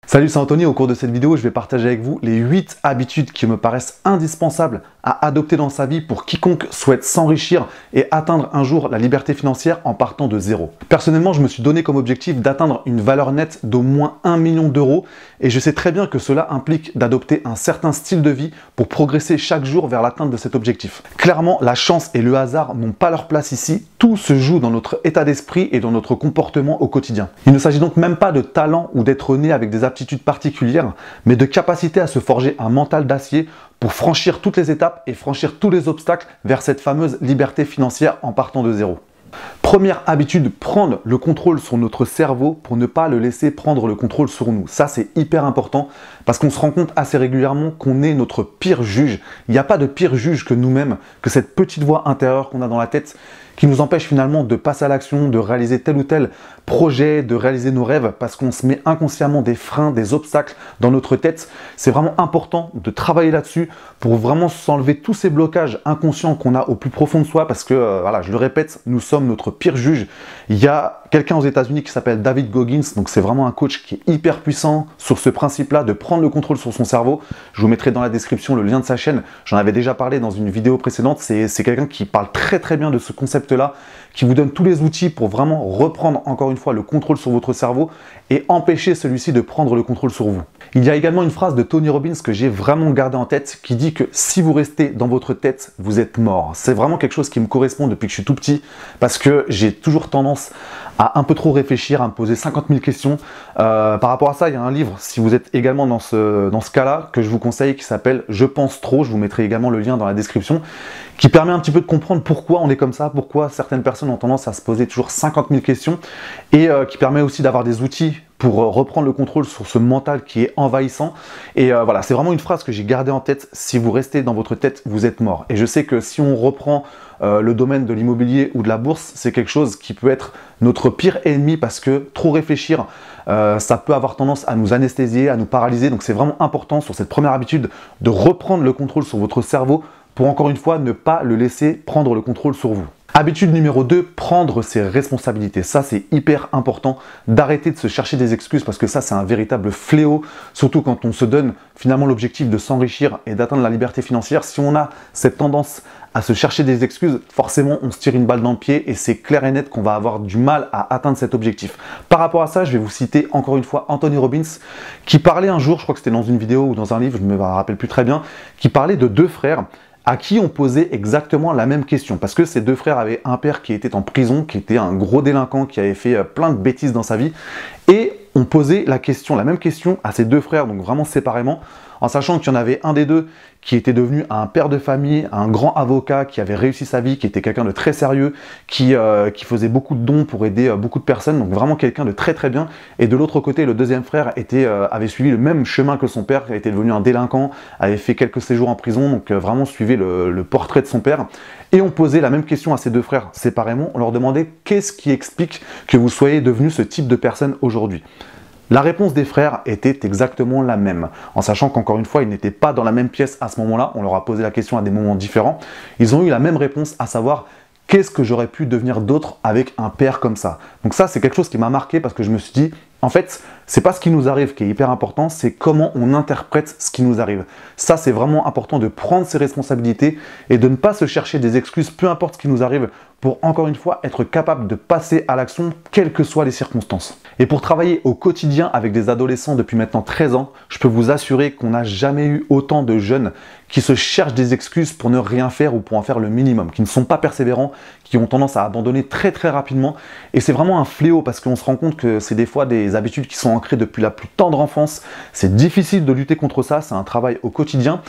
Salut, c'est Anthony. Au cours de cette vidéo, je vais partager avec vous les 8 habitudes qui me paraissent indispensables à adopter dans sa vie pour quiconque souhaite s'enrichir et atteindre un jour la liberté financière en partant de zéro. Personnellement, je me suis donné comme objectif d'atteindre une valeur nette d'au moins 1 million d'euros et je sais très bien que cela implique d'adopter un certain style de vie pour progresser chaque jour vers l'atteinte de cet objectif. Clairement, la chance et le hasard n'ont pas leur place ici. Tout se joue dans notre état d'esprit et dans notre comportement au quotidien. Il ne s'agit donc même pas de talent ou d'être né avec des aptitudes particulières, mais de capacité à se forger un mental d'acier pour franchir toutes les étapes et franchir tous les obstacles vers cette fameuse liberté financière en partant de zéro. Première habitude, prendre le contrôle sur notre cerveau pour ne pas le laisser prendre le contrôle sur nous. Ça, c'est hyper important parce qu'on se rend compte assez régulièrement qu'on est notre pire juge. Il n'y a pas de pire juge que nous-mêmes, que cette petite voix intérieure qu'on a dans la tête qui nous empêche finalement de passer à l'action, de réaliser tel ou tel projet, de réaliser nos rêves parce qu'on se met inconsciemment des freins, des obstacles dans notre tête. C'est vraiment important de travailler là-dessus pour vraiment s'enlever tous ces blocages inconscients qu'on a au plus profond de soi parce que, voilà, je le répète, nous sommes notre pire juge. Il y a quelqu'un aux États-Unis qui s'appelle David Goggins, donc c'est vraiment un coach qui est hyper puissant sur ce principe-là de prendre le contrôle sur son cerveau. Je vous mettrai dans la description le lien de sa chaîne. J'en avais déjà parlé dans une vidéo précédente. C'est quelqu'un qui parle très bien de ce concept-là, qui vous donne tous les outils pour vraiment reprendre encore une fois le contrôle sur votre cerveau et empêcher celui-ci de prendre le contrôle sur vous. Il y a également une phrase de Tony Robbins que j'ai vraiment gardée en tête qui dit que si vous restez dans votre tête, vous êtes mort. C'est vraiment quelque chose qui me correspond depuis que je suis tout petit parce que j'ai toujours tendance à un peu trop réfléchir, à me poser 50 000 questions. Par rapport à ça, il y a un livre, si vous êtes également dans ce cas-là, que je vous conseille, qui s'appelle « Je pense trop ». Je vous mettrai également le lien dans la description, qui permet un petit peu de comprendre pourquoi on est comme ça, pourquoi certaines personnes ont tendance à se poser toujours 50 000 questions, et qui permet aussi d'avoir des outils pour reprendre le contrôle sur ce mental qui est envahissant. Et voilà, c'est vraiment une phrase que j'ai gardée en tête. Si vous restez dans votre tête, vous êtes mort. Et je sais que si on reprend le domaine de l'immobilier ou de la bourse, c'est quelque chose qui peut être notre pire ennemi parce que trop réfléchir, ça peut avoir tendance à nous anesthésier, à nous paralyser. Donc c'est vraiment important sur cette première habitude de reprendre le contrôle sur votre cerveau pour encore une fois ne pas le laisser prendre le contrôle sur vous. Habitude numéro 2, prendre ses responsabilités. Ça, c'est hyper important d'arrêter de se chercher des excuses parce que ça, c'est un véritable fléau, surtout quand on se donne finalement l'objectif de s'enrichir et d'atteindre la liberté financière. Si on a cette tendance à se chercher des excuses, forcément, on se tire une balle dans le pied et c'est clair et net qu'on va avoir du mal à atteindre cet objectif. Par rapport à ça, je vais vous citer encore une fois Anthony Robbins qui parlait un jour, je crois que c'était dans une vidéo ou dans un livre, je ne me rappelle plus très bien, qui parlait de deux frères à qui on posait exactement la même question. Parce que ces deux frères avaient un père qui était en prison, qui était un gros délinquant, qui avait fait plein de bêtises dans sa vie. Et on posait la même question à ces deux frères, donc vraiment séparément, en sachant qu'il y en avait un des deux qui était devenu un père de famille, un grand avocat, qui avait réussi sa vie, qui était quelqu'un de très sérieux, qui faisait beaucoup de dons pour aider beaucoup de personnes, donc vraiment quelqu'un de très bien. Et de l'autre côté, le deuxième frère avait suivi le même chemin que son père, qui était devenu un délinquant, avait fait quelques séjours en prison, donc vraiment suivait le portrait de son père. Et on posait la même question à ces deux frères séparément, on leur demandait qu'est-ce qui explique que vous soyez devenu ce type de personne aujourd'hui. La réponse des frères était exactement la même, en sachant qu'encore une fois, ils n'étaient pas dans la même pièce à ce moment-là, on leur a posé la question à des moments différents. Ils ont eu la même réponse, à savoir qu'est-ce que j'aurais pu devenir d'autre avec un père comme ça. Donc ça, c'est quelque chose qui m'a marqué parce que je me suis dit, en fait, c'est pas ce qui nous arrive qui est hyper important, c'est comment on interprète ce qui nous arrive. Ça, c'est vraiment important de prendre ses responsabilités et de ne pas se chercher des excuses, peu importe ce qui nous arrive, pour encore une fois être capable de passer à l'action, quelles que soient les circonstances. Et pour travailler au quotidien avec des adolescents depuis maintenant 13 ans, je peux vous assurer qu'on n'a jamais eu autant de jeunes qui se cherchent des excuses pour ne rien faire ou pour en faire le minimum, qui ne sont pas persévérants, qui ont tendance à abandonner très rapidement. Et c'est vraiment un fléau parce qu'on se rend compte que c'est des fois des habitudes qui sont ancrées depuis la plus tendre enfance. C'est difficile de lutter contre ça, c'est un travail au quotidien.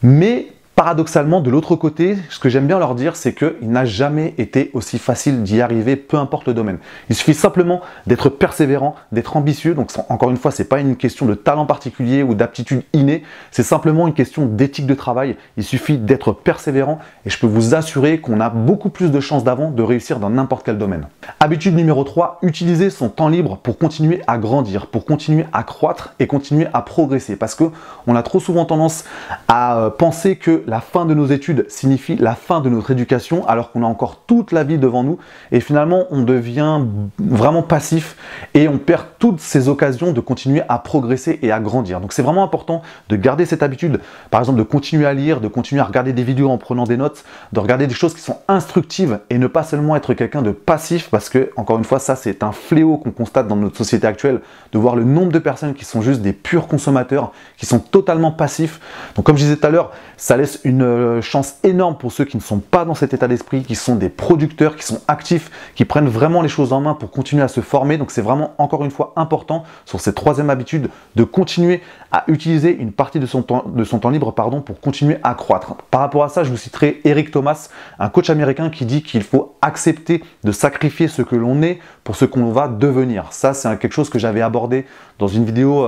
Mais paradoxalement, de l'autre côté, ce que j'aime bien leur dire, c'est qu'il n'a jamais été aussi facile d'y arriver, peu importe le domaine. Il suffit simplement d'être persévérant, d'être ambitieux. Donc encore une fois, ce n'est pas une question de talent particulier ou d'aptitude innée, c'est simplement une question d'éthique de travail. Il suffit d'être persévérant et je peux vous assurer qu'on a beaucoup plus de chances d'avant de réussir dans n'importe quel domaine. Habitude numéro 3, utiliser son temps libre pour continuer à grandir, pour continuer à croître et continuer à progresser. Parce qu'on a trop souvent tendance à penser que la fin de nos études signifie la fin de notre éducation alors qu'on a encore toute la vie devant nous et finalement on devient vraiment passif et on perd toutes ces occasions de continuer à progresser et à grandir. Donc c'est vraiment important de garder cette habitude, par exemple de continuer à lire, de continuer à regarder des vidéos en prenant des notes, de regarder des choses qui sont instructives et ne pas seulement être quelqu'un de passif parce que, encore une fois, ça c'est un fléau qu'on constate dans notre société actuelle, de voir le nombre de personnes qui sont juste des purs consommateurs, qui sont totalement passifs. Donc comme je disais tout à l'heure, ça laisse une chance énorme pour ceux qui ne sont pas dans cet état d'esprit, qui sont des producteurs, qui sont actifs, qui prennent vraiment les choses en main pour continuer à se former. Donc c'est vraiment encore une fois important sur cette troisième habitude de continuer à utiliser une partie de son temps libre pour continuer à croître. Par rapport à ça, je vous citerai Eric Thomas, un coach américain qui dit qu'il faut accepter de sacrifier ce que l'on est pour ce qu'on va devenir. Ça, c'est quelque chose que j'avais abordé dans une vidéo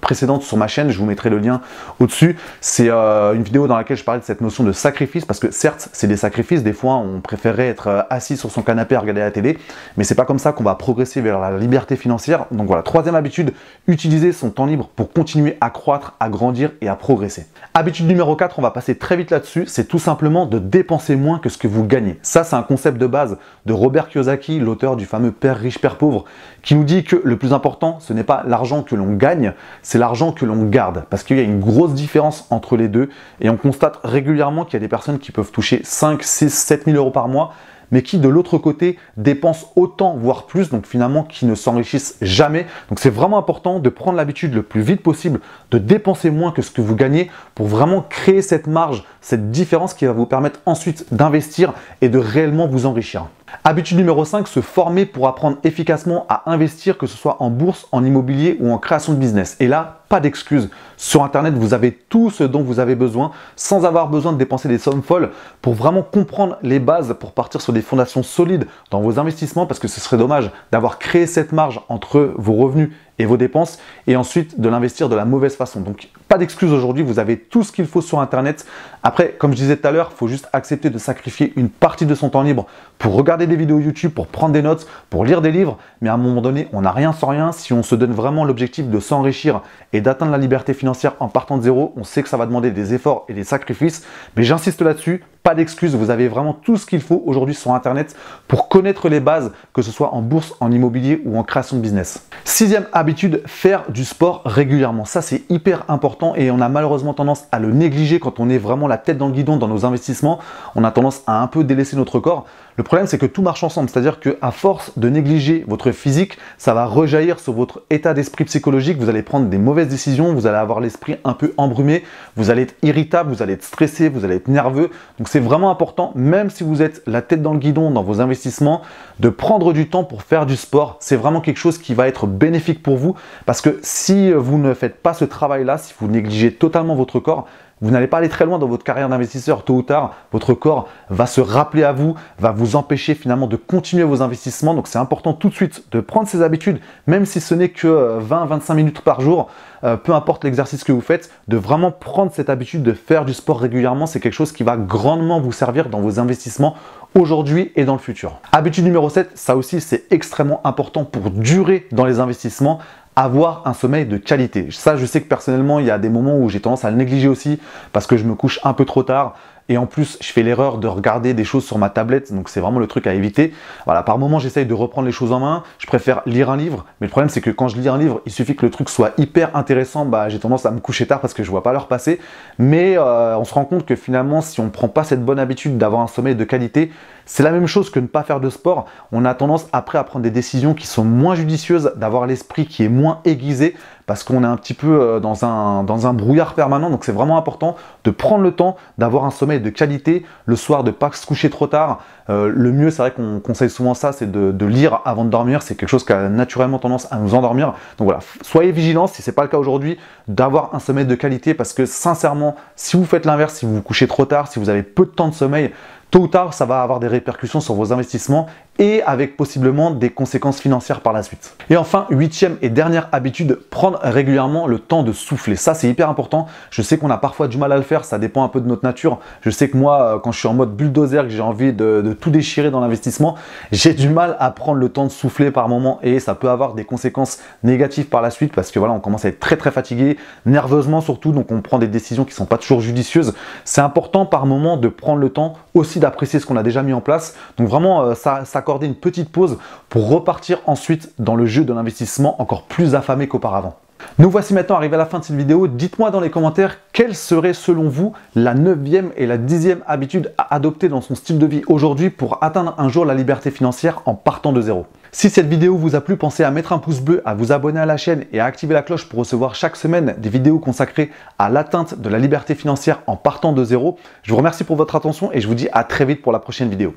précédente sur ma chaîne, je vous mettrai le lien au-dessus. C'est une vidéo dans laquelle je parlais de cette notion de sacrifice, parce que certes, c'est des sacrifices, des fois on préférerait être assis sur son canapé à regarder la télé, mais c'est pas comme ça qu'on va progresser vers la liberté financière. Donc voilà, troisième habitude, utiliser son temps libre pour continuer à croître, à grandir et à progresser. Habitude numéro 4, on va passer très vite là-dessus, c'est tout simplement de dépenser moins que ce que vous gagnez. Ça, c'est un concept de base de Robert Kiyosaki, l'auteur du fameux Père riche, Père pauvre, qui nous dit que le plus important, ce n'est pas l'argent que l'on gagne, c'est l'argent que l'on garde. Parce qu'il y a une grosse différence entre les deux et on constate régulièrement qu'il y a des personnes qui peuvent toucher 5, 6, 7 000 euros par mois, mais qui de l'autre côté dépensent autant, voire plus, donc finalement qui ne s'enrichissent jamais. Donc c'est vraiment important de prendre l'habitude le plus vite possible de dépenser moins que ce que vous gagnez pour vraiment créer cette marge, cette différence qui va vous permettre ensuite d'investir et de réellement vous enrichir. Habitude numéro 5, se former pour apprendre efficacement à investir, que ce soit en bourse, en immobilier ou en création de business. Et là, pas d'excuses. Sur Internet, vous avez tout ce dont vous avez besoin sans avoir besoin de dépenser des sommes folles pour vraiment comprendre les bases, pour partir sur des fondations solides dans vos investissements, parce que ce serait dommage d'avoir créé cette marge entre vos revenus et vos dépenses et ensuite de l'investir de la mauvaise façon. Donc pas d'excuses aujourd'hui, vous avez tout ce qu'il faut sur Internet. Après, comme je disais tout à l'heure, il faut juste accepter de sacrifier une partie de son temps libre pour regarder des vidéos YouTube, pour prendre des notes, pour lire des livres. Mais à un moment donné, on n'a rien sans rien. Si on se donne vraiment l'objectif de s'enrichir et d'atteindre la liberté financière en partant de zéro, on sait que ça va demander des efforts et des sacrifices. Mais j'insiste là-dessus, pas d'excuses, vous avez vraiment tout ce qu'il faut aujourd'hui sur Internet pour connaître les bases, que ce soit en bourse, en immobilier ou en création de business. Sixième habitude, faire du sport régulièrement. Ça, c'est hyper important et on a malheureusement tendance à le négliger quand on est vraiment la tête dans le guidon dans nos investissements. On a tendance à un peu délaisser notre corps. Le problème, c'est que tout marche ensemble, c'est-à-dire qu'à force de négliger votre physique, ça va rejaillir sur votre état d'esprit psychologique, vous allez prendre des mauvaises décisions, vous allez avoir l'esprit un peu embrumé, vous allez être irritable, vous allez être stressé, vous allez être nerveux. Donc c'est vraiment important, même si vous êtes la tête dans le guidon dans vos investissements, de prendre du temps pour faire du sport. C'est vraiment quelque chose qui va être bénéfique pour vous, parce que si vous ne faites pas ce travail-là, si vous négligez totalement votre corps, vous n'allez pas aller très loin dans votre carrière d'investisseur. Tôt ou tard, votre corps va se rappeler à vous, va vous empêcher finalement de continuer vos investissements. Donc c'est important tout de suite de prendre ces habitudes, même si ce n'est que 20-25 minutes par jour, peu importe l'exercice que vous faites, de vraiment prendre cette habitude de faire du sport régulièrement. C'est quelque chose qui va grandement vous servir dans vos investissements aujourd'hui et dans le futur. Habitude numéro 7, ça aussi c'est extrêmement important pour durer dans les investissements. Avoir un sommeil de qualité. Ça, je sais que personnellement, il y a des moments où j'ai tendance à le négliger aussi parce que je me couche un peu trop tard. Et en plus, je fais l'erreur de regarder des choses sur ma tablette, donc c'est vraiment le truc à éviter. Voilà, par moment, j'essaye de reprendre les choses en main. Je préfère lire un livre, mais le problème, c'est que quand je lis un livre, il suffit que le truc soit hyper intéressant. J'ai tendance à me coucher tard parce que je vois pas l'heure passer. Mais on se rend compte que finalement, si on ne prend pas cette bonne habitude d'avoir un sommeil de qualité, c'est la même chose que ne pas faire de sport. On a tendance après à prendre des décisions qui sont moins judicieuses, d'avoir l'esprit qui est moins aiguisé, parce qu'on est un petit peu dans un brouillard permanent. Donc c'est vraiment important de prendre le temps d'avoir un sommeil de qualité, le soir de ne pas se coucher trop tard. Le mieux, c'est vrai qu'on conseille souvent ça, c'est de lire avant de dormir. C'est quelque chose qui a naturellement tendance à nous endormir. Donc voilà, soyez vigilants, si ce n'est pas le cas aujourd'hui, d'avoir un sommeil de qualité, parce que sincèrement, si vous faites l'inverse, si vous vous couchez trop tard, si vous avez peu de temps de sommeil, tôt ou tard, ça va avoir des répercussions sur vos investissements et avec possiblement des conséquences financières par la suite. Et enfin, 8e et dernière habitude, prendre régulièrement le temps de souffler. Ça, c'est hyper important. Je sais qu'on a parfois du mal à le faire, ça dépend un peu de notre nature. Je sais que moi, quand je suis en mode bulldozer, que j'ai envie de tout déchirer dans l'investissement, j'ai du mal à prendre le temps de souffler par moment et ça peut avoir des conséquences négatives par la suite parce que voilà, on commence à être très fatigué, nerveusement surtout, donc on prend des décisions qui ne sont pas toujours judicieuses. C'est important par moment de prendre le temps aussi d'apprécier ce qu'on a déjà mis en place. Donc vraiment, s'accorder une petite pause pour repartir ensuite dans le jeu de l'investissement encore plus affamé qu'auparavant. Nous voici maintenant arrivés à la fin de cette vidéo. Dites-moi dans les commentaires quelle serait selon vous la 9e et la 10e habitude à adopter dans son style de vie aujourd'hui pour atteindre un jour la liberté financière en partant de zéro. Si cette vidéo vous a plu, pensez à mettre un pouce bleu, à vous abonner à la chaîne et à activer la cloche pour recevoir chaque semaine des vidéos consacrées à l'atteinte de la liberté financière en partant de zéro. Je vous remercie pour votre attention et je vous dis à très vite pour la prochaine vidéo.